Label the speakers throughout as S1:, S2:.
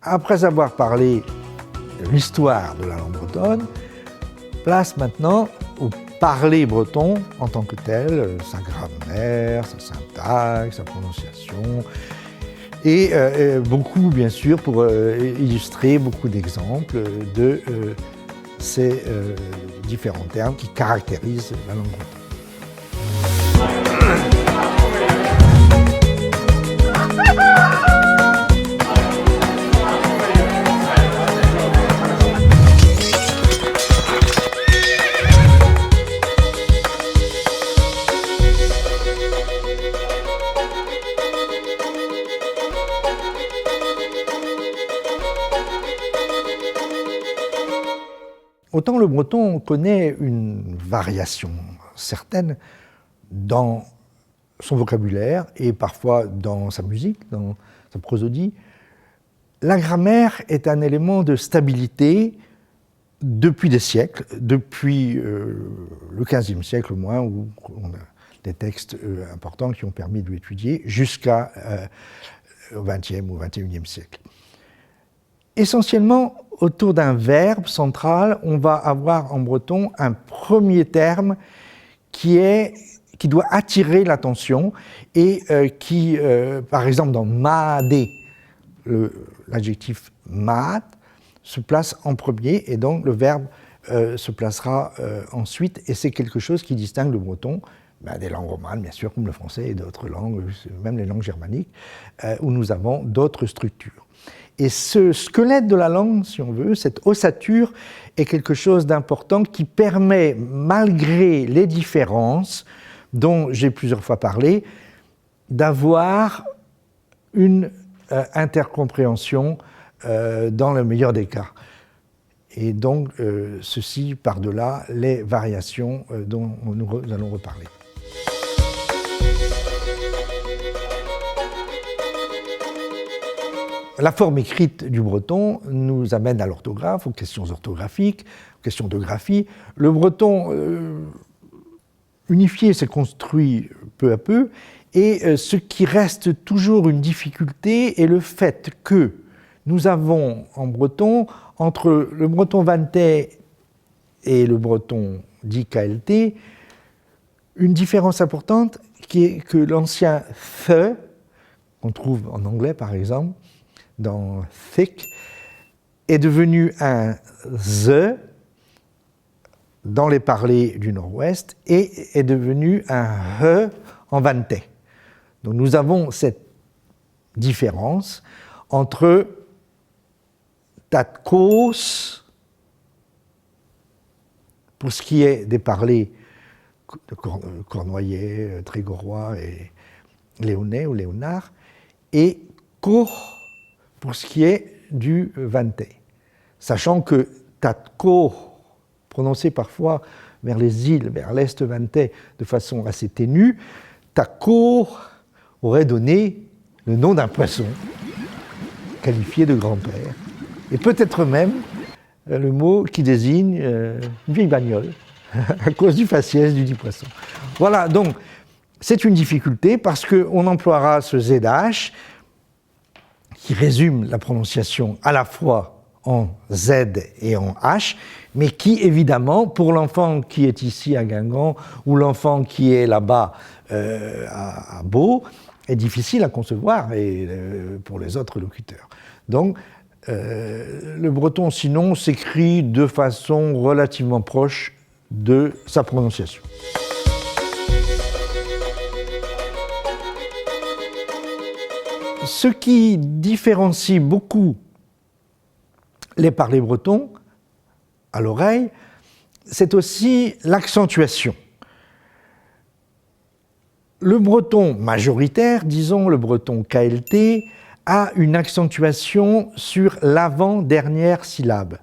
S1: Après avoir parlé de l'histoire de la langue bretonne, place maintenant au parler breton en tant que tel, sa grammaire, sa syntaxe, sa prononciation, et beaucoup, bien sûr, pour illustrer beaucoup d'exemples de ces différents termes qui caractérisent la langue bretonne. Autant le breton connaît une variation certaine dans son vocabulaire et parfois dans sa musique, dans sa prosodie, la grammaire est un élément de stabilité depuis des siècles, depuis le XVe siècle au moins, où on a des textes importants qui ont permis de l'étudier, jusqu'au XXe ou XXIe siècle. Essentiellement, autour d'un verbe central, on va avoir en breton un premier terme qui doit attirer l'attention et qui, par exemple, dans maadé, l'adjectif maad se place en premier et donc le verbe se placera ensuite, et c'est quelque chose qui distingue le breton des langues romanes, bien sûr, comme le français et d'autres langues, même les langues germaniques, où nous avons d'autres structures. Et ce squelette de la langue, si on veut, cette ossature, est quelque chose d'important qui permet, malgré les différences dont j'ai plusieurs fois parlé, d'avoir une intercompréhension dans le meilleur des cas. Et donc, ceci par-delà les variations dont nous allons reparler. La forme écrite du breton nous amène à l'orthographe, aux questions orthographiques, aux questions de graphie. Le breton unifié s'est construit peu à peu, et ce qui reste toujours une difficulté est le fait que nous avons en breton, entre le breton vantais et le breton dit KLT, une différence importante qui est que l'ancien « the », qu'on trouve en anglais par exemple, dans thick, est devenu un the dans les parlers du Nord-Ouest et est devenu un he en vantais. Donc nous avons cette différence entre tatkos, pour ce qui est des parlers de cornouaillais, trégorois et léonnais ou léonard, et ko pour ce qui est du vantais. Sachant que tatko, prononcé parfois vers les îles, vers l'est vantais, de façon assez ténue, tako aurait donné le nom d'un poisson, qualifié de grand-père, et peut-être même le mot qui désigne une vieille bagnole, à cause du faciès du dit poisson. Voilà, donc c'est une difficulté parce qu'on emploiera ce ZH qui résume la prononciation à la fois en Z et en H, mais qui évidemment, pour l'enfant qui est ici à Guingamp ou l'enfant qui est là-bas à Beau, est difficile à concevoir et pour les autres locuteurs. Donc, le breton, sinon, s'écrit de façon relativement proche de sa prononciation. Ce qui différencie beaucoup les parlers bretons à l'oreille, c'est aussi l'accentuation. Le breton majoritaire, disons le breton KLT, a une accentuation sur l'avant-dernière syllabe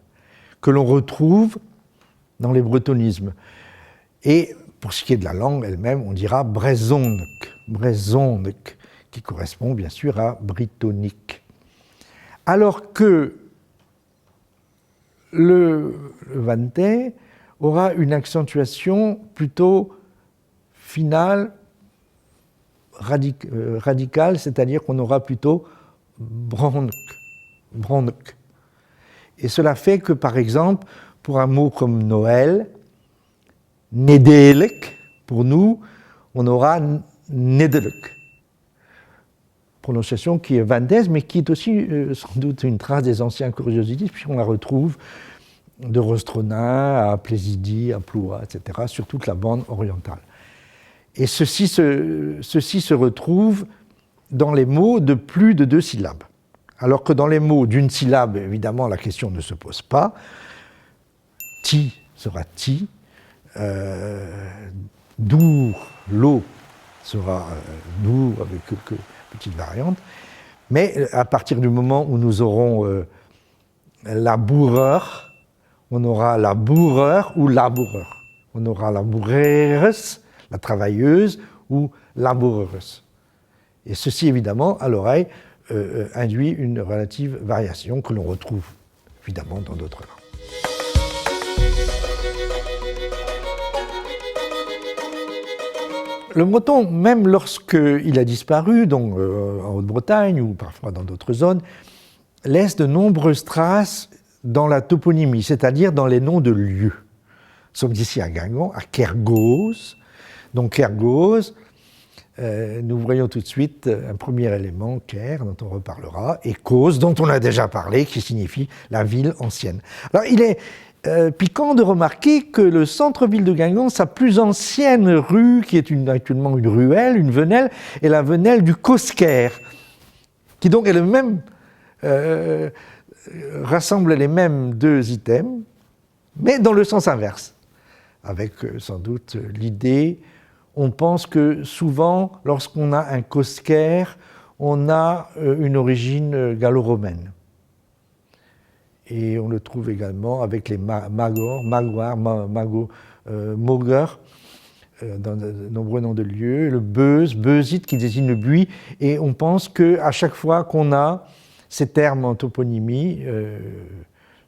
S1: que l'on retrouve dans les bretonismes. Et pour ce qui est de la langue elle-même, on dira brezonnek, qui correspond bien sûr à brittonique. Alors que le vantais aura une accentuation plutôt finale, radicale, c'est-à-dire qu'on aura plutôt brandk, Bronk. Et cela fait que, par exemple, pour un mot comme Noël, Nedelek, pour nous, on aura Nedelek. Prononciation qui est vandaise, mais qui est aussi sans doute une trace des anciens curiosités, puisqu'on la retrouve de Rostronin à Plaisidie, à Ploua, etc., sur toute la bande orientale. Et ceci se retrouve dans les mots de plus de 2 syllabes. Alors que dans les mots d'une syllabe, évidemment, la question ne se pose pas. Ti sera ti, dour, l'eau sera dour avec quelques petites variantes. Mais à partir du moment où nous aurons la bourreur, on aura la bourreur ou laboureur. On aura la bourreuse, la travailleuse, ou laboureuse. Et ceci, évidemment, à l'oreille, induit une relative variation que l'on retrouve, évidemment, dans d'autres langues. Le breton, même lorsqu'il a disparu, donc en Haute-Bretagne ou parfois dans d'autres zones, laisse de nombreuses traces dans la toponymie, c'est-à-dire dans les noms de lieux. Nous sommes ici à Guingamp, à Kergose. Donc Kergose, nous voyons tout de suite un premier élément, Ker, dont on reparlera, et Cause, dont on a déjà parlé, qui signifie la ville ancienne. Alors il est piquant de remarquer que le centre-ville de Guingamp, sa plus ancienne rue, qui est actuellement une ruelle, une venelle, est la venelle du Cosquer, qui donc est le même, rassemble les mêmes 2 items, mais dans le sens inverse, avec sans doute l'idée, on pense que souvent, lorsqu'on a un Cosquer, on a une origine gallo-romaine. Et on le trouve également avec les Magor, Mogor, dans de nombreux noms de lieux, le Beuse, Beuzit qui désigne le buis, et on pense qu'à chaque fois qu'on a ces termes en toponymie,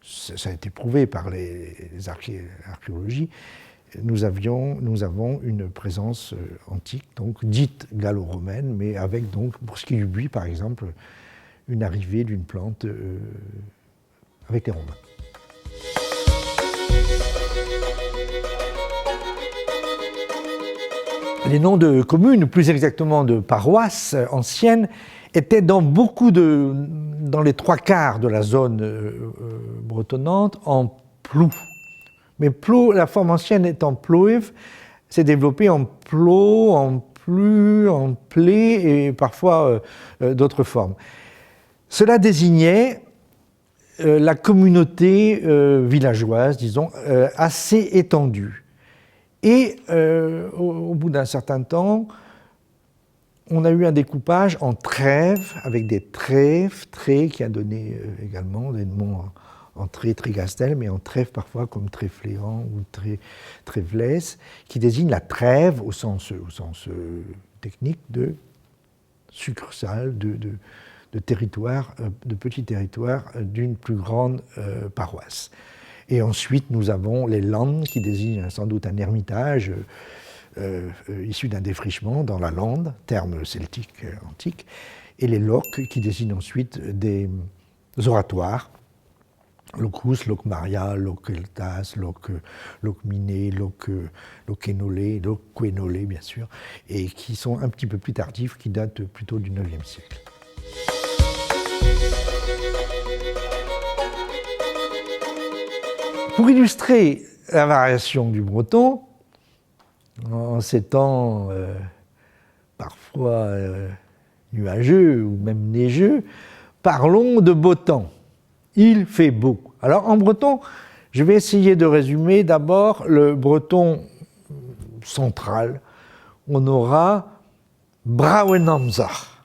S1: ça a été prouvé par les archéologies, nous avons une présence antique, donc dite gallo-romaine, mais avec donc, pour ce qui est du buis par exemple, une arrivée d'une plante avec les Romains. Les noms de communes, plus exactement de paroisses anciennes, étaient dans les 3/4 de la zone bretonnante en plou. Mais plou, la forme ancienne étant ploiv, s'est développée en plot, en plu, en plé et parfois d'autres formes. Cela désignait la communauté villageoise, disons, assez étendue. Et au bout d'un certain temps, on a eu un découpage en trèves, avec des trèves, traits qui a donné également des noms en tré, trigastel, mais en trève parfois comme tréfléant ou trévlès, qui désigne la trève au sens technique de succursale, de territoire, de petits territoires d'une plus grande paroisse. Et ensuite, nous avons les landes, qui désignent sans doute un ermitage issu d'un défrichement dans la lande, terme celtique antique, et les locs, qui désignent ensuite des oratoires, locus, loc Maria, loc Eltas, loc Miné, loc Enolé, loc Quenolé, bien sûr, et qui sont un petit peu plus tardifs, qui datent plutôt du IXe siècle. Pour illustrer la variation du breton, en ces temps parfois nuageux ou même neigeux, parlons de beau temps. Il fait beau. Alors en breton, je vais essayer de résumer d'abord le breton central. On aura Brouwenamsar.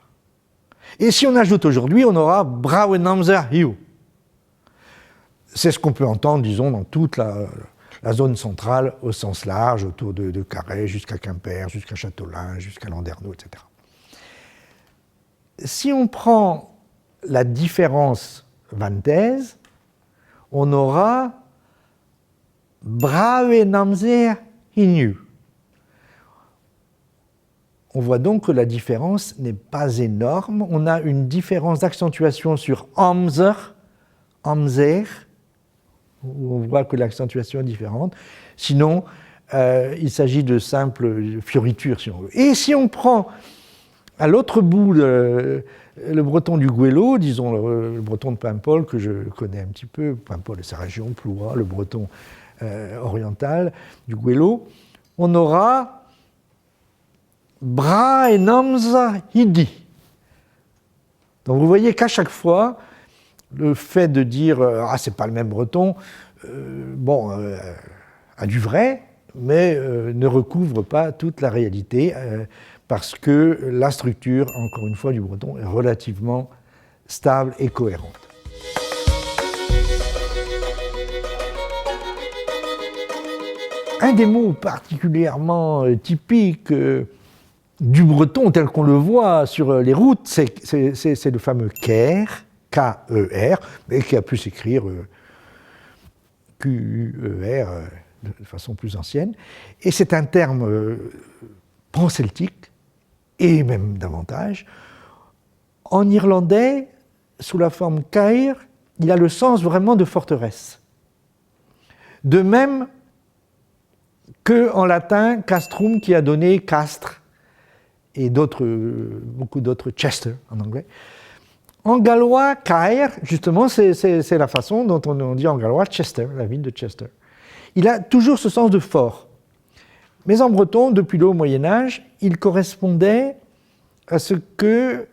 S1: Et si on ajoute aujourd'hui, on aura Brouwenamsar hiu. C'est ce qu'on peut entendre, disons, dans toute la zone centrale au sens large, autour de Carhaix, jusqu'à Quimper, jusqu'à Châteaulin, jusqu'à Landerneau, etc. Si on prend la différence vantaise, on aura Brouwenamsar hinu. On voit donc que la différence n'est pas énorme. On a une différence d'accentuation sur amser amzer, où on voit que l'accentuation est différente. Sinon, il s'agit de simples fioritures, si on veut. Et si on prend à l'autre bout le breton du Gouello, disons le breton de Paimpol, que je connais un petit peu, Paimpol et sa région, Ploura, le breton oriental du Gouello, on aura Bra et Namza Hidi. Donc vous voyez qu'à chaque fois, le fait de dire ah c'est pas le même breton, a du vrai, mais ne recouvre pas toute la réalité parce que la structure, encore une fois, du breton est relativement stable et cohérente. Un des mots particulièrement typiques du breton tel qu'on le voit sur les routes, c'est le fameux ker, K-E-R, mais qui a pu s'écrire Q-U-E-R de façon plus ancienne. Et c'est un terme pan-celtique, et même davantage. En irlandais, sous la forme cair, il a le sens vraiment de forteresse. De même qu'en latin, castrum, qui a donné castre, et beaucoup d'autres, Chester en anglais. En gallois, caer, justement, c'est la façon dont on dit en gallois Chester, la ville de Chester. Il a toujours ce sens de fort. Mais en breton, depuis le haut Moyen-Âge, il correspondait à ce que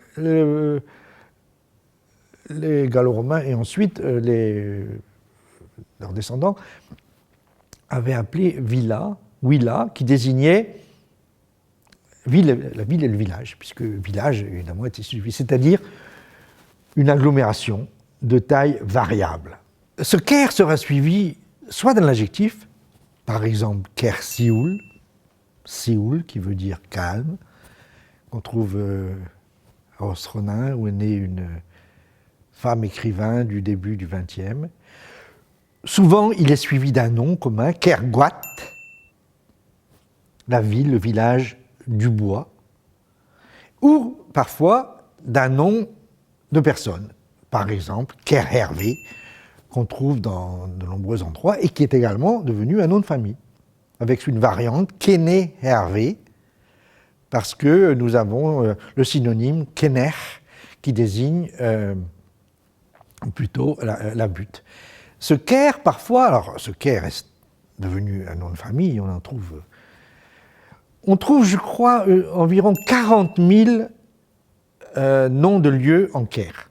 S1: les gallo-romains et ensuite leurs descendants avaient appelé villa, qui désignait la ville et le village, puisque village, évidemment, était suivi, c'est-à-dire une agglomération de taille variable. Ce ker sera suivi soit d'un adjectif, par exemple ker sioul, Sioul, qui veut dire calme, qu'on trouve à Osronin, où est née une femme écrivain du début du XXe. Souvent, il est suivi d'un nom commun, Kerguat, la ville, le village du bois, ou parfois d'un nom de personne, par exemple Kerhervé, qu'on trouve dans de nombreux endroits et qui est également devenu un nom de famille, avec une variante Kené Hervé, parce que nous avons le synonyme Kenner qui désigne plutôt la butte. Ce Ker, parfois, alors ce Ker est devenu un nom de famille, on trouve, je crois, environ 40 000 noms de lieux en Ker,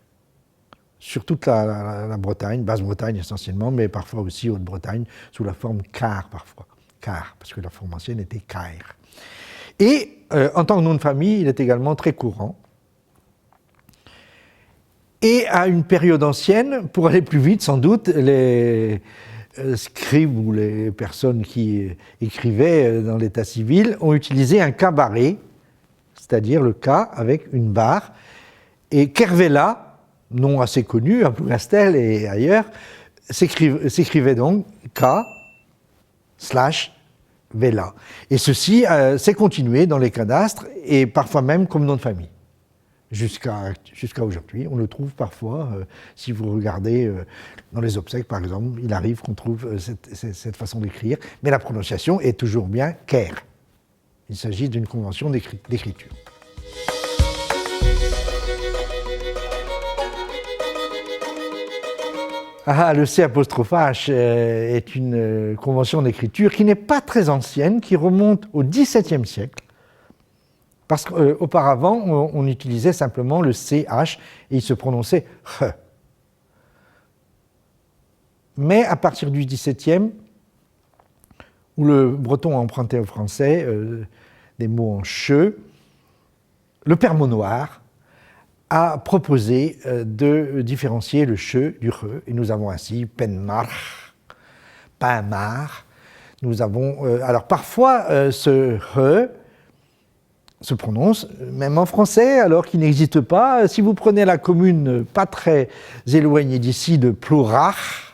S1: sur toute la Bretagne, Basse-Bretagne essentiellement, mais parfois aussi Haute-Bretagne, sous la forme Car parfois. Car, parce que la forme ancienne était Caer. Et en tant que nom de famille, il est également très courant. Et à une période ancienne, pour aller plus vite sans doute, les scribes ou les personnes qui écrivaient dans l'état civil ont utilisé un cabaret, c'est-à-dire le K avec une barre, et Kervela, nom assez connu à Plougastel et ailleurs, s'écrivait donc K/Vela. Et ceci s'est continué dans les cadastres et parfois même comme nom de famille. Jusqu'à aujourd'hui. On le trouve parfois, si vous regardez dans les obsèques par exemple, il arrive qu'on trouve cette façon d'écrire, mais la prononciation est toujours bien Ker. Il s'agit d'une convention d'écriture. Le C''H est une convention d'écriture qui n'est pas très ancienne, qui remonte au XVIIe siècle, parce qu'auparavant, on utilisait simplement le CH et il se prononçait H. Mais à partir du XVIIe, où le breton a emprunté au français des mots en che, le père Monoir a proposé de différencier le che du re, et nous avons ainsi penmar, pinmar. Nous avons alors parfois ce he se prononce même en français alors qu'il n'existe pas. Si vous prenez la commune pas très éloignée d'ici de Plourach,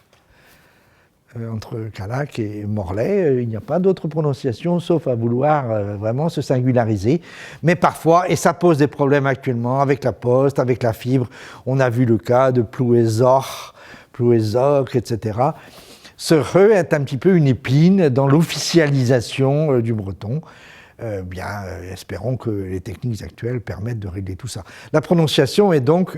S1: entre Callac et Morlaix, il n'y a pas d'autre prononciation sauf à vouloir vraiment se singulariser. Mais parfois, et ça pose des problèmes actuellement avec la poste, avec la fibre, on a vu le cas de Plouézor, Plouézoc, etc. Ce re est un petit peu une épine dans l'officialisation du breton. Espérons que les techniques actuelles permettent de régler tout ça. La prononciation est donc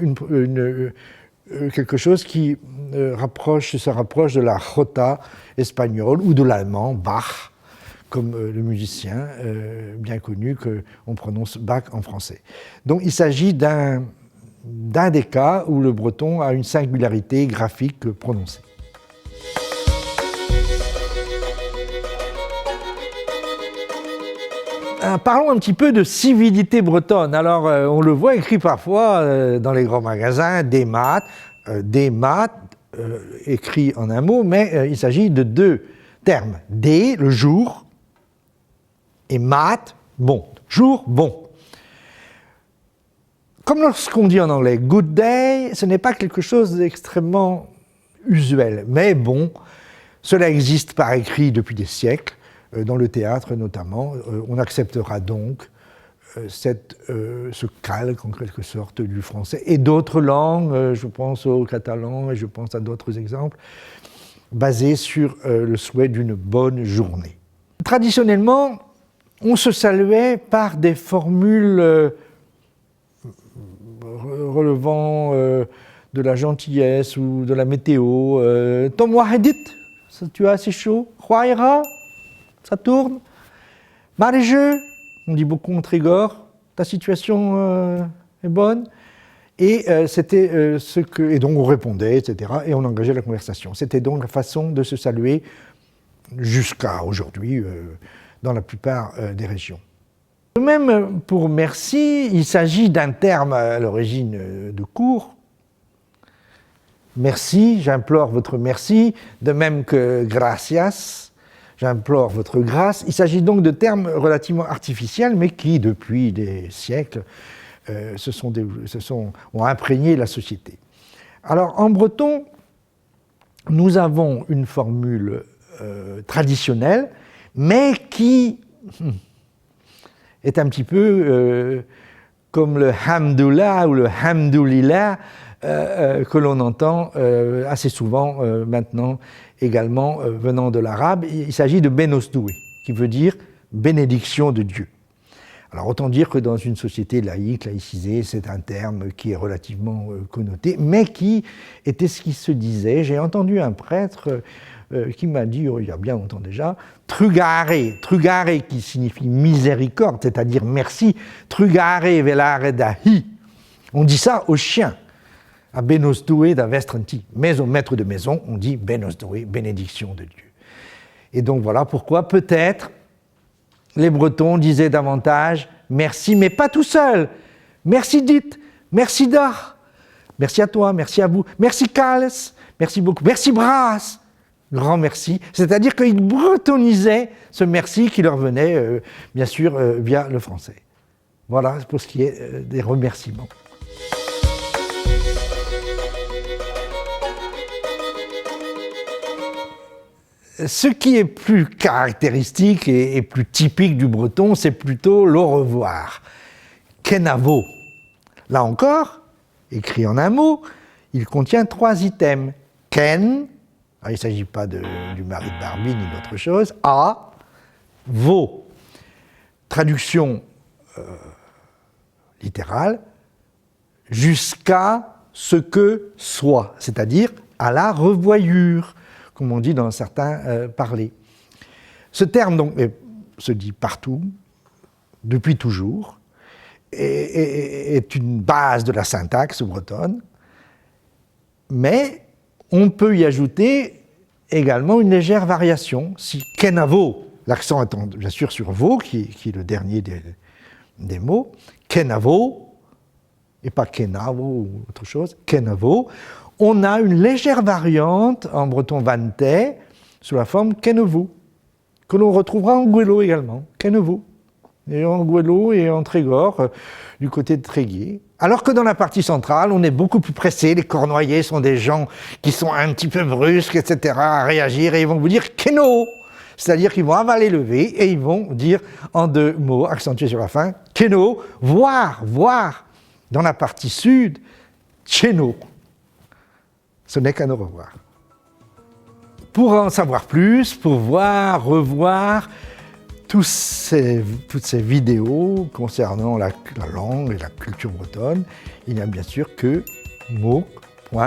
S1: quelque chose qui se rapproche de la jota espagnole ou de l'allemand, Bach, comme le musicien bien connu qu'on prononce Bach en français. Donc il s'agit d'un des cas où le breton a une singularité graphique prononcée. Parlons un petit peu de civilité bretonne. Alors, on le voit écrit parfois dans les grands magasins, des maths, écrit en un mot, mais il s'agit de deux termes. Des, le jour, et mat, bon. Jour, bon. Comme lorsqu'on dit en anglais good day, ce n'est pas quelque chose d'extrêmement usuel, mais bon, cela existe par écrit depuis des siècles. Dans le théâtre notamment, on acceptera donc ce calque en quelque sorte du français et d'autres langues, je pense au catalan et je pense à d'autres exemples, basés sur le souhait d'une bonne journée. Traditionnellement, on se saluait par des formules relevant de la gentillesse ou de la météo. Tom Wahedit, tu as assez chaud, Khwaïra, ça tourne. Marie-Jeu, on dit beaucoup en Trégor, ta situation est bonne. Et c'était et donc on répondait, etc. Et on engageait la conversation. C'était donc la façon de se saluer jusqu'à aujourd'hui dans la plupart des régions. Même pour merci, il s'agit d'un terme à l'origine de court. Merci, j'implore votre merci, de même que gracias, j'implore votre grâce. Il s'agit donc de termes relativement artificiels, mais qui, depuis des siècles, ont imprégné la société. Alors, en breton, nous avons une formule traditionnelle, mais qui est un petit peu comme le hamdoullah ou le hamdoulillah que l'on entend assez souvent maintenant également venant de l'arabe. Il s'agit de benosdoué, qui veut dire bénédiction de Dieu. Alors autant dire que dans une société laïque, laïcisée, c'est un terme qui est relativement connoté, mais qui était ce qui se disait. J'ai entendu un prêtre qui m'a dit, il y a bien longtemps déjà, trugare qui signifie miséricorde, c'est-à-dire merci, trugare velare dahi. On dit ça aux chiens, à benosdoué da vestranti, mais au maître de maison, on dit benosdoué, bénédiction de Dieu. Et donc voilà pourquoi peut-être les Bretons disaient davantage merci, mais pas tout seul. Merci dit, merci d'ar, merci à toi, merci à vous, merci Cales, merci beaucoup, merci Brasse, grand merci. C'est-à-dire qu'ils bretonisaient ce merci qui leur venait, bien sûr, via le français. Voilà pour ce qui est des remerciements. Ce qui est plus caractéristique et plus typique du breton, c'est plutôt l'au revoir. Kenavo. Là encore, écrit en un mot, il contient 3 items. Ken, il ne s'agit pas du mari de Barbie ni d'autre chose. A, vo. Traduction littérale, jusqu'à ce que soit, c'est-à-dire à la revoyure, comme on dit dans certains parlers. Ce terme donc, se dit partout, depuis toujours, et est une base de la syntaxe bretonne, mais on peut y ajouter également une légère variation. Si kenavo, l'accent étant bien sûr sur vo, qui est le dernier des mots, kenavo, et pas kenavo ou autre chose, kenavo, on a une légère variante en breton vantais sous la forme kenevo, que l'on retrouvera en Gouello également, kenevo, et en Gouello et en Trégor, du côté de Tréguier. Alors que dans la partie centrale, on est beaucoup plus pressé, les Cornouaillais sont des gens qui sont un petit peu brusques, etc., à réagir, et ils vont vous dire keno, c'est-à-dire qu'ils vont avaler le V, et ils vont dire en 2 mots, accentués sur la fin, keno, voir. Dans la partie sud, cheno. ce n'est qu'un au revoir. Pour en savoir plus, pour voir, revoir toutes ces vidéos concernant la langue et la culture bretonne, il n'y a bien sûr que mo.bzh.